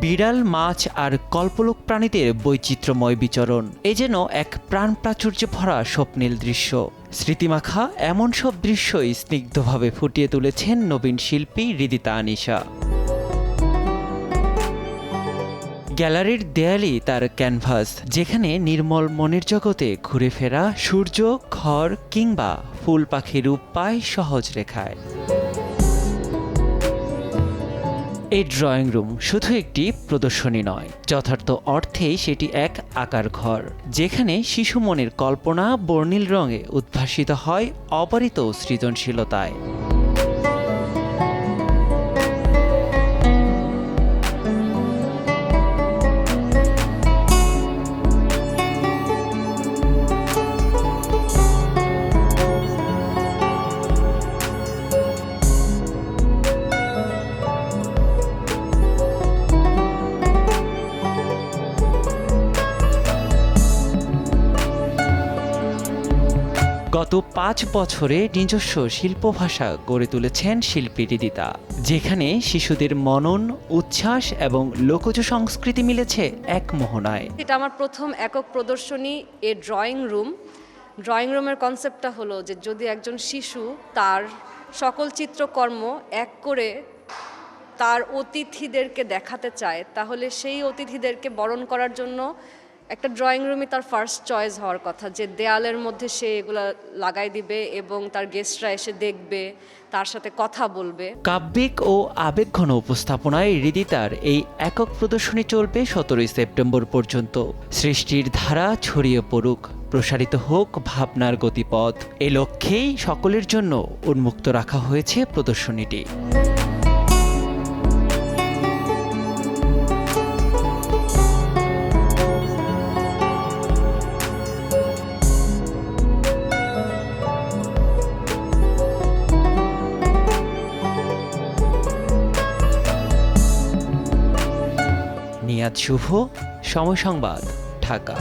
বিড়াল, মাছ আর কল্পলোক প্রাণীদের বৈচিত্র্যময় বিচরণ এ যেন এক প্রাণ প্রাচুর্যে ভরা স্বপ্নীল দৃশ্য। স্মৃতিমাখা এমন সব দৃশ্যই স্নিগ্ধভাবে ফুটিয়ে তুলেছেন নবীন শিল্পী হৃদিতা আনিশা। গ্যালারির দেয়ালই তার ক্যানভাস, যেখানে নির্মল মনের জগতে ঘুরে ফেরা সূর্য, ঘর কিংবা ফুল পাখি রূপ পায় সহজ রেখায়। এই ড্রয়িং রুম শুধু একটি প্রদর্শনী নয়, যথার্থ অর্থেই সেটি এক আঁকার ঘর, যেখানে শিশু মনের কল্পনা বর্ণিল রঙে উদ্ভাসিত হয় অবারিত সৃজনশীলতায়। গত 5 বছরে নিজস্ব শিল্পভাষা গড়ে তুলেছেন শিল্পী হৃদিতা, যেখানে শিশুদের মনন, উচ্ছ্বাস এবং লোকজ সংস্কৃতি মিলেছে এক মোহনায়। এটা আমার প্রথম একক প্রদর্শনী, এ ড্রয়িং রুম। ড্রয়িং রুমের কনসেপ্টটা হলো যে যদি একজন শিশু তার সকল চিত্রকর্ম এক করে তার অতিথিদেরকে দেখাতে চায়, তাহলে সেই অতিথিদেরকে বরণ করার জন্য একটা ড্রয়িং রুমই তার ফার্স্ট চয়েস হওয়ার কথা, যে দেয়ালের মধ্যে সে এগুলো লাগাই দিবে এবং তার গেস্টরা এসে দেখবে, তার সাথে কথা বলবে। কাব্যিক ও আবেগঘন উপস্থাপনায় হৃদিতার এই একক প্রদর্শনী চলবে 17 সেপ্টেম্বর পর্যন্ত। সৃষ্টির ধারা ছড়িয়ে পড়ুক, প্রসারিত হোক ভাবনার গতিপথ, এ লক্ষ্যেই সকলের জন্য উন্মুক্ত রাখা হয়েছে প্রদর্শনীটি। নিয়াদ শুভ, সময় সংবাদ, ঢাকা।